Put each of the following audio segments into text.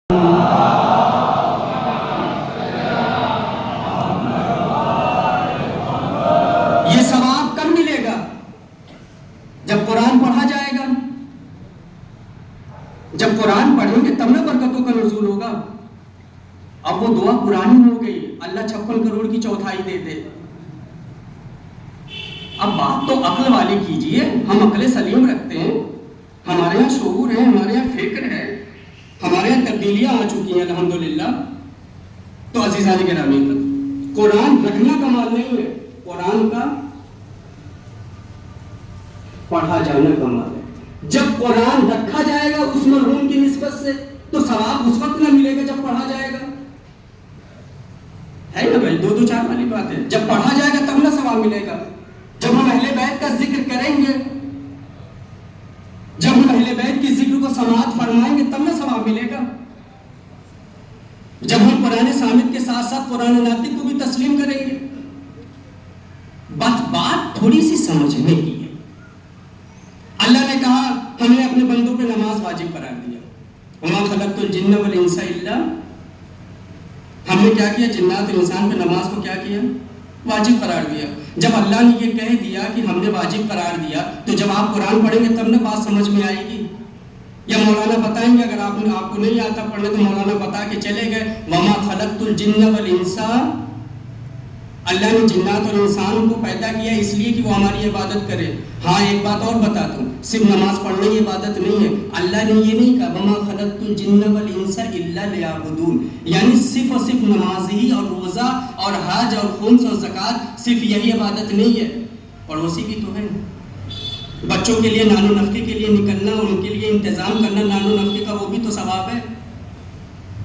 یہ ثواب کب ملے گا؟ جب قرآن پڑھا جائے گا. جب قرآن پڑھیں گے تب نہ برکتوں کا نزول ہوگا. اب وہ دعا پرانی ہو گئی، اللہ 56 کروڑ کی چوتھائی دے دے. اب بات تو عقل والی کیجئے. ہم عقل سلیم رکھتے ہیں، ہمارے یہاں شعور ہے، ہمارے یہاں فکر ہے، ہمارے یہاں تبدیلیاں آ چکی ہیں الحمدللہ. تو عزیزان گرامی، قرآن رکھنا کمال نہیں ہے، قرآن کا پڑھا جانا کمال ہے. جب قرآن رکھا جائے گا اس مرحوم کی نسبت سے تو ثواب اس وقت نہ ملے گا جب پڑھا جائے گا. ہے نا بھائی؟ 2-4 والی بات ہے. جب پڑھا جائے گا تب نہ ثواب ملے گا. جب ہم اہل بیت کا ذکر کریں گے، جب ہم اہل بیت کی ذکر کو سماعت فرمائیں گے تب نہ ثواب ملے گا. جب ہم قرآن صامت کے ساتھ ساتھ قرآن ناطق کو بھی تسلیم کریں گے. بات تھوڑی سی سمجھنے کی ہے. اللہ نے کہا ہم نے اپنے بندوں پہ نماز واجب قرار دیا. وما خلقت الجن والانس الا، ہم نے کیا کیا؟ جنات اور انسان پہ نماز کو کیا کیا؟ واجب قرار دیا. جب اللہ نے یہ کہہ دیا کہ ہم نے واجب قرار دیا تو جب آپ قرآن پڑھیں گے تب نہ بات سمجھ میں آئے گی. یا مولانا بتائیں گے، اگر آپ کو نہیں آتا پڑھنے تو مولانا بتا کے چلے گئے وما خلقت الجن والانس، اللہ نے جنات اور انسان کو پیدا کیا اس لیے کہ وہ ہماری عبادت کرے. ہاں ایک بات اور بتاتا ہوں، صرف نماز پڑھنا ہی عبادت نہیں ہے. اللہ نے یہ نہیں کہا وما خلقت الجن والانس الا لیعبدون، یعنی صرف اور صرف نماز ہی اور روزہ اور حج اور خمس اور زکوٰۃ صرف یہی عبادت نہیں ہے. پڑوسی بھی تو ہے. بچوں کے لیے نانو نفقے کے لیے نکلنا، ان کے لیے انتظام کرنا نانو نفقے کا، وہ بھی تو ثواب ہے.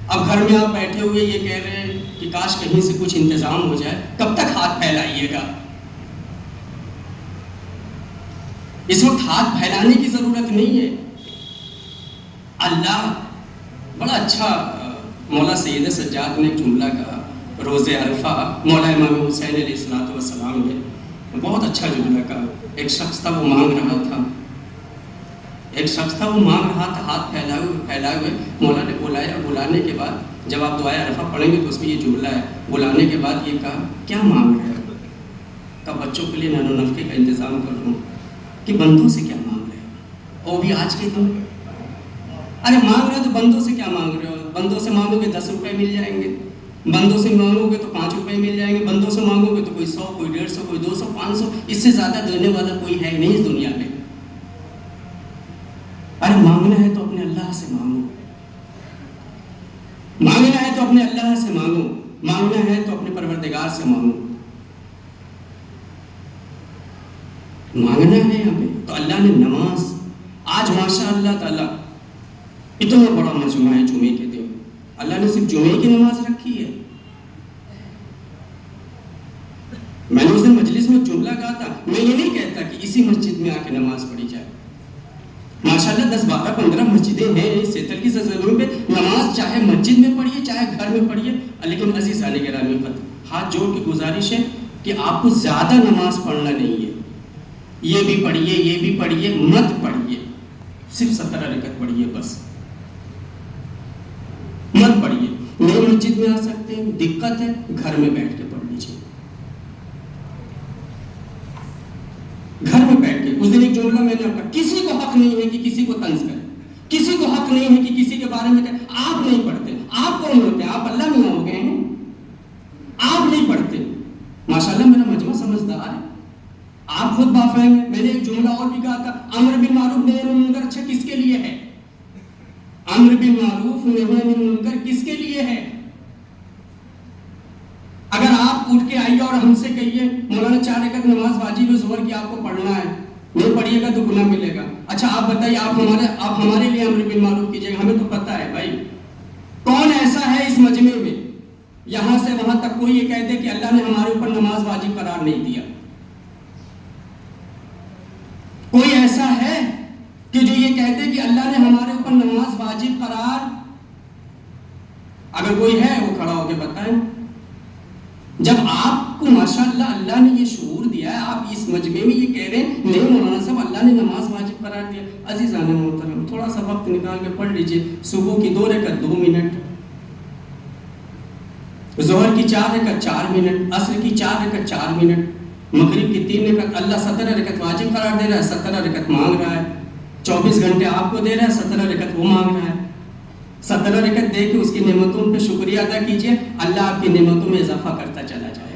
اب گھر میں آپ بیٹھے ہوئے یہ کہہ رہے ہیں کہ کاش کہیں سے کچھ انتظام ہو جائے، کب تک ہاتھ پھیلائیے گا؟ اس وقت ہاتھ پھیلانے کی ضرورت نہیں ہے. اللہ بڑا اچھا، مولا سید سجاد نے ایک جملہ کہا روز عرفہ، مولا امام حسین علیہ السلام نے بہت اچھا جملہ کہا. ایک شخص تھا وہ مانگ رہا تھا، ہاتھ پھیلائے ہوئے. مولا نے بلایا، بلانے کے بعد جب آپ دعائے عرفہ پڑھیں گے تو اس میں یہ جملہ ہے. بلانے کے بعد یہ کہا کیا مانگ رہے ہو؟ کہا بچوں کے لیے نانو نفقے کا انتظام کر دوں. کہ بندوں سے کیا مانگ رہے ہو؟ وہ بھی آج کے دن ارے مانگ رہے ہو تو بندوں سے کیا مانگ رہے ہو؟ بندوں سے مانگو گے 10 روپے مل جائیں گے، بندوں سے مانگو گے تو 5 روپے مل جائیں گے، بندوں سے مانگو گے تو کوئی 100، کوئی 150، کوئی 200، 500، اس سے زیادہ دینے والا کوئی ہے نہیں اس دنیا میں. ارے مانگنا ہے تو اپنے اللہ سے مانگو، مانگنا ہے تو اپنے اللہ سے مانگو، مانگنا ہے تو اپنے پروردگار سے مانگو. مانگنا ہے ہمیں تو اللہ نے نماز، آج ماشاء اللہ تعالیٰ اتنا بڑا مجمع ہے جمعے کے دن، اللہ نے صرف جمعے کی نماز رکھی ہے. میں نے اس دن مجلس میں جملہ کہا تھا، میں یہ نہیں کہتا کہ اسی مسجد میں آ کے نماز پڑھی جائے. ماشاءاللہ 10، 12، 15 مسجدیں ہیں اس سیتل کی سرزمین پہ، نماز چاہے مسجد میں پڑھیے چاہے گھر میں پڑھیے. لیکن عزیزان گرامی، ہاتھ جوڑ کے گزارش ہے کہ آپ کو زیادہ نماز پڑھنا نہیں ہے. یہ بھی پڑھیے یہ بھی پڑھیے، مت پڑھیے، صرف 17 رکعت پڑھیے بس، مت پڑھیے. نہیں مسجد میں آ سکتے ہیں، دقت ہے، گھر میں بیٹھ کے پڑھ لیجیے. گھر میں بیٹھ کے اس دن ایک جملہ میں نے کہا، کسی کو حق نہیں ہے کہ کسی کو طنز کرے، کسی کو حق نہیں ہے کہ کسی کے بارے میں کہے آپ نہیں پڑھتے. آپ کون ہوتے ہیں؟ آپ اللہ میاں ہو گئے ہیں، آپ نہیں پڑھتے. ماشاءاللہ میرا مجمع سمجھدار ہے، آپ خود بافہم ہیں. میں نے ایک جملہ اور بھی کہا تھا، امر بالمعروف نہی عن المنکر اچھا کس کے لیے ہے؟ امر بالمعروف نہی عن المنکر کس کے لیے ہے؟ اگر آپ اٹھ کے آئیے اور ہم سے کہیے مولانا 4 رکعت نماز واجب ہے ظہر کی، آپ کو پڑھنا ہے، نہیں پڑھیے گا تو گناہ ملے گا. اچھا آپ بتائیے، آپ ہمارے لیے امر بالمعروف کیجیے گا. ہمیں تو پتہ ہے بھائی کون ایسا ہے اس مجمع میں یہاں سے وہاں تک کوئی یہ کہہ دے کہ اللہ نے ہمارے اوپر نماز واجب قرار نہیں دیا. کوئی ایسا ہے کہ جو یہ کہتے کہ اللہ نے ہمارے اوپر نماز واجب قرار؟ اگر کوئی ہے وہ کھڑا ہو کے بتائیں. جب آپ کو ماشاءاللہ اللہ نے یہ شعور دیا ہے، آپ اس مجمع میں یہ کہہ رہے ہیں نہیں مولانا صاحب اللہ نے نماز واجب قرار دیا. عزیزان محترم، تھوڑا سا وقت نکال کے پڑھ لیجئے. صبح کی 2 رکعت 2 منٹ، ظہر کی 4 رکعت 4 منٹ، عصر کی 4 رکعت 4 منٹ، مغرب کی 3 رکعت. اللہ 17 رکعت واجب قرار دے رہا ہے، 17 رکعت مانگ رہا ہے. 24 گھنٹے آپ کو دے رہا ہے، 17 رکعت وہ مانگ رہا ہے. 17 رکعت دے کے اس کی نعمتوں پہ شکریہ ادا کیجئے، اللہ آپ کی نعمتوں میں اضافہ کرتا چلا جائے.